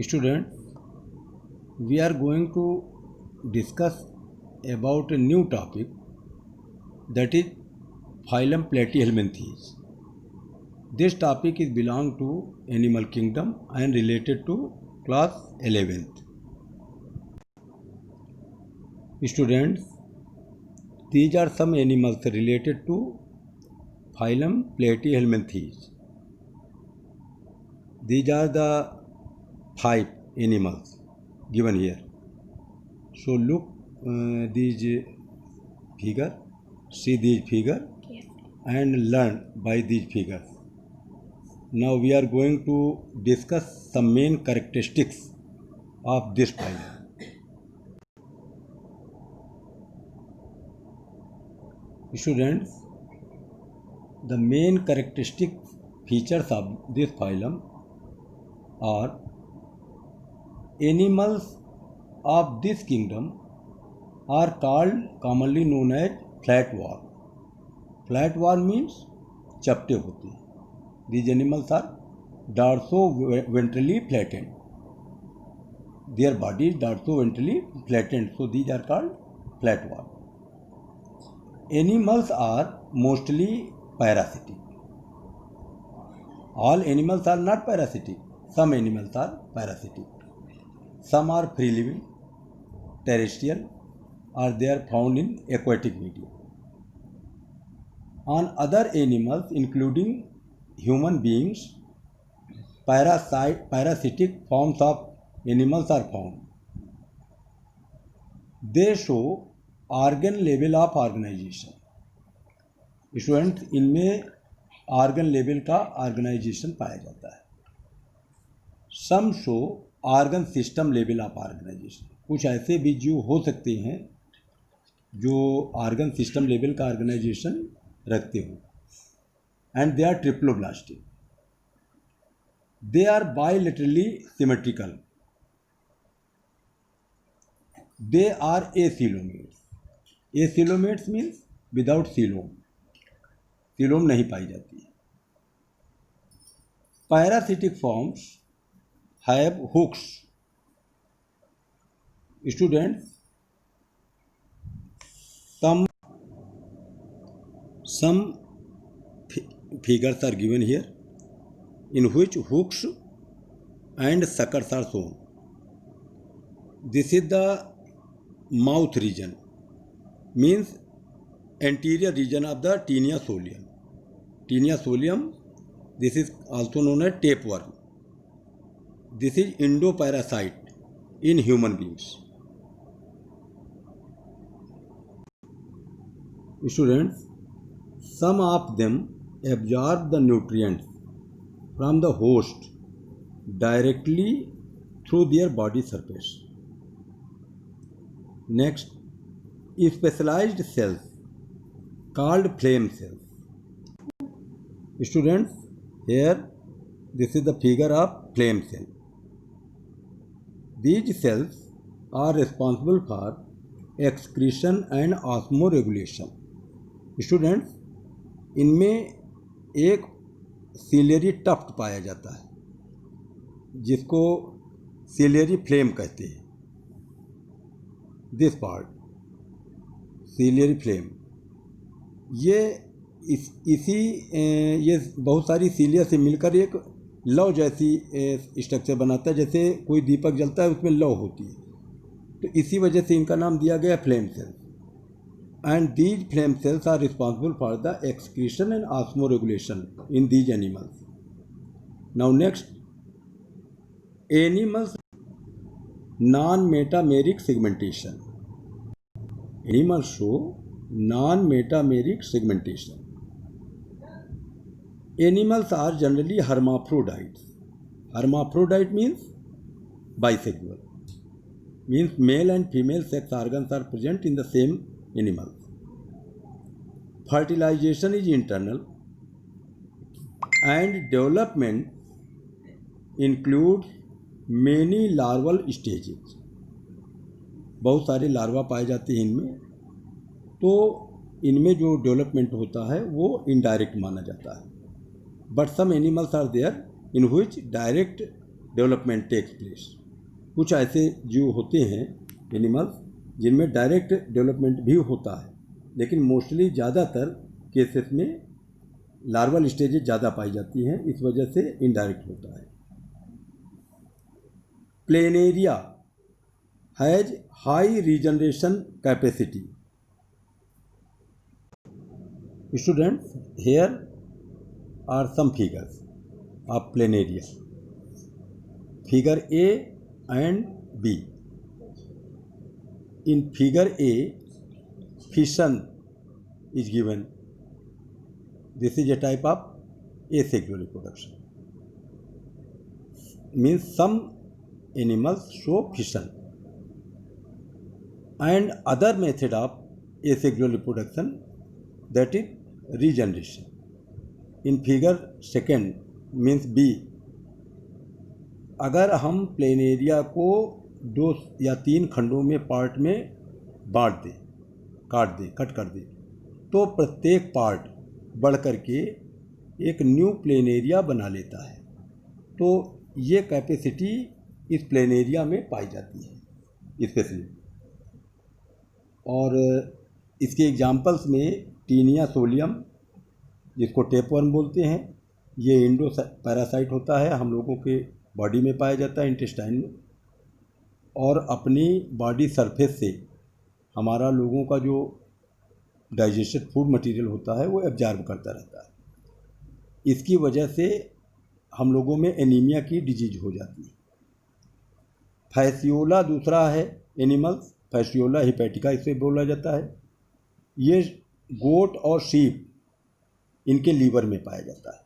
Students, we are going to discuss about a new topic, that is phylum Platyhelminthes. This topic is belong to animal kingdom and related to class 11th. Students, these are some animals related to phylum Platyhelminthes. These are the 5 animals given here. So look these figure, see these figure and learn by these figures. Now we are going to discuss some main characteristics of this phylum. Students, the main characteristic features of this phylum are animals of this kingdom are called commonly known as flatworm. Flatworm means chapte होते हैं. These animals are dorso-ventrally flattened. Their body is dorso-ventrally flattened, so these are called flatworm. Animals are mostly parasitic. All animals are not parasitic. Some animals are parasitic. Some are free living, terrestrial, or they are found in aquatic media. On other animals, including human beings, parasitic forms of animals are found. They show organ level of organization. Student, इनमें organ level का organization पाया जाता है. Some show organ system level of organization. कुछ ऐसे भी जीव हो सकते हैं जो ऑर्गन सिस्टम लेवल का ऑर्गेनाइजेशन रखते हो. And they are triploblastic. They are bilaterally symmetrical. They are acoelomates. Acoelomates means without coelom. Coelom नहीं पाई जाती है. Parasitic forms have hooks. Students, some figures are given here in which hooks and suckers are shown. This is the mouth region, means anterior region of the tinea solium. Tinea solium, this is also known as tapeworm. This is endoparasite in human beings. Students, some of them absorb the nutrients from the host directly through their body surface. Next, specialized cells called flame cells. Students, here this is the figure of flame cell. These cells are responsible for excretion and osmoregulation. Students, इनमें एक ciliary tuft पाया जाता है जिसको ciliary flame कहते हैं. This part ciliary flame, ये ये बहुत सारी सीलिया से मिलकर एक लौ जैसी स्ट्रक्चर बनाता है. जैसे कोई दीपक जलता है उसमें लौ होती है, तो इसी वजह से इनका नाम दिया गया flame cell. And these flame cells are responsible for the excretion and osmoregulation in these animals. Now next, animals non metameric segmentation. Animals show non metameric segmentation. Animals are generally hermaphrodites. Hermaphrodite means bisexual. Means male and female sex organs are present in the same animal. Fertilization is internal and development includes many larval stages. बहुत सारे larva पाए जाते हैं इनमें, तो इनमें जो development होता है वो इनडायरेक्ट माना जाता है. But some animals are there in which direct development takes place. कुछ ऐसे जीव होते हैं एनिमल्स जिनमें डायरेक्ट डेवलपमेंट भी होता है, लेकिन मोस्टली ज़्यादातर केसेस में लार्वल स्टेजेस ज़्यादा पाई जाती हैं, इस वजह से इनडायरेक्ट होता है। Planaria has high regeneration capacity. Students, here are some figures of planaria. Figure A and B. In figure A, fission is given. This is a type of asexual reproduction. Means some animals show fission. And other method of asexual reproduction, that is regeneration. In figure second means B, अगर हम planaria को 2 या 3 खंडों में part में बांट दें, cut कर दें, तो प्रत्येक पार्ट बढ़ करके एक न्यू प्लेनेरिया बना लेता है। तो ये कैपेसिटी इस प्लेनेरिया में पाई जाती है स्पेशली। और इसके एग्जाम्पल्स में टीनिया सोलियम, जिसको टेपवर्म बोलते हैं, ये इंडो पैरासाइट होता है, हम लोगों के बॉडी में पाया जाता है, इंटेस्टाइन में, और अपनी बॉडी सरफेस से हमारा लोगों का जो डाइजेस्टेड फूड मटेरियल होता है वो एब्जॉर्ब करता रहता है। इसकी वजह से हम लोगों में एनीमिया की डिजीज हो जाती है। फैसियोला दूसरा है एनिमल्स, फैसियोला हिपैटिका इसे बोला जाता है। ये गोट और शीप, इनके लीवर में पाया जाता है।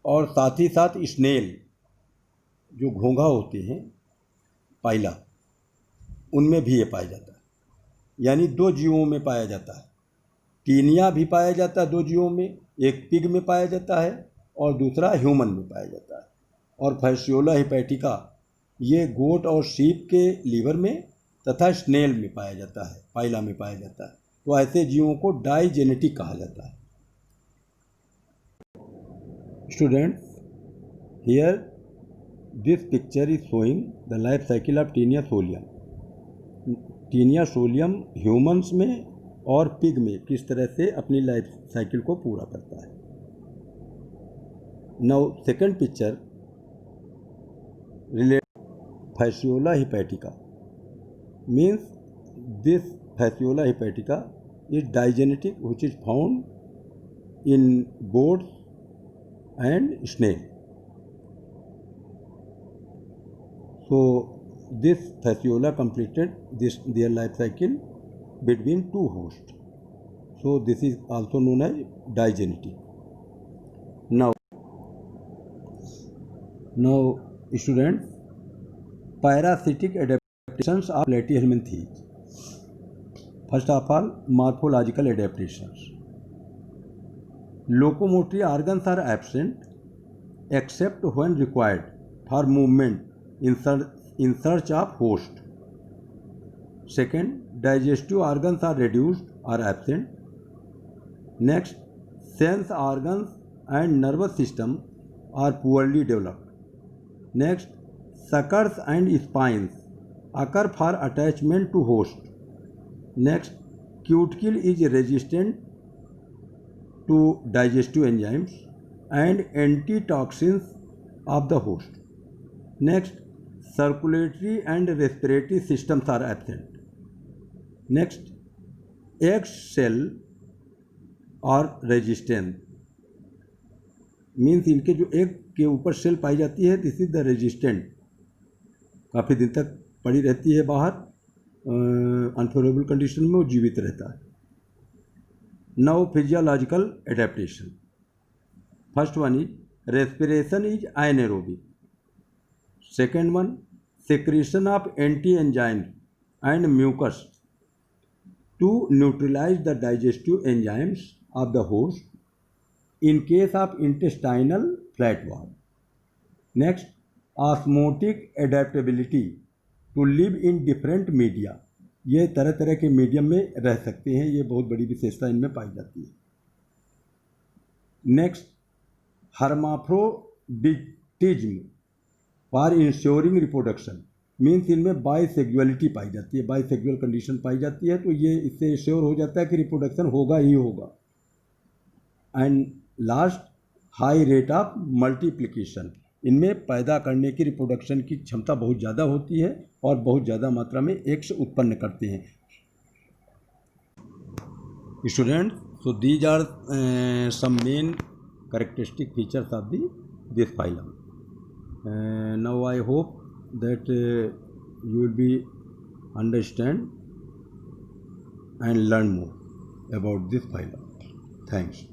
और साथ ही साथ स्नेल, जो घोंघा होते हैं पाइला, उनमें भी ये पाया जाता है। यानी 2 जीवों में पाया जाता है। टीनिया भी पाया जाता है 2 जीवों में, एक पिग में पाया जाता है और दूसरा ह्यूमन में पाया जाता है। और फैसियोला हिपैटिका ये गोट और शीप के लीवर में तथा स्नेल में पाया जाता है, पाइला में पाया जाता है। तो ऐसे जीवों को डाइजेनेटिक कहा जाता है। Students, here this picture is showing the life cycle of Taenia solium. Taenia solium humans में और पिग में किस तरह से अपनी लाइफ साइकिल को पूरा करता है। Now second picture related Fasciola hepatica, means this Fasciola hepatica is digenetic, which is found in goats and snail. So this Fasciola completed their life cycle between 2 hosts. So this is also known as digenetic. Now students, parasitic adaptations of platyhelminthes. First of all, morphological adaptations. Locomotory organs are absent except when required for movement in search of host. Second, digestive organs are reduced or absent. Next, sense organs and nervous system are poorly developed. Next, suckers and spines occur for attachment to host. Next, cuticle is resistant to digestive enzymes and antitoxins of the host. Next, circulatory and respiratory systems are absent. Next, egg shell or resistant, means इनके जो egg के ऊपर cell पाई जाती है, this is the resistant, काफ़ी दिन तक पड़ी रहती है बाहर, अनफेवरेबल कंडीशन में वो जीवित रहता है। Now physiological adaptation. First one is respiration is anaerobic. Second one, secretion of anti-enzymes and mucus to neutralize the digestive enzymes of the host in case of intestinal flatworm. Next, osmotic adaptability to live in different media. ये तरह तरह के medium में रह सकते हैं, ये बहुत बड़ी विशेषता इनमें पाई जाती है। Next, hermaphroditism for insuring reproduction means इनमें बाइसेक्सुअलिटी पाई जाती है, बाइसेक्सुअल कंडीशन पाई जाती है, तो ये इससे इंश्योर हो जाता है कि रिप्रोडक्शन होगा ही होगा। And last, high rate of multiplication, इनमें पैदा करने की रिप्रोडक्शन की क्षमता बहुत ज़्यादा होती है और बहुत ज़्यादा मात्रा में एग्स उत्पन्न करते हैं। Student, so these are some main characteristic features of this phylum. Now I hope that you will be understand and learn more about this phylum. Thanks.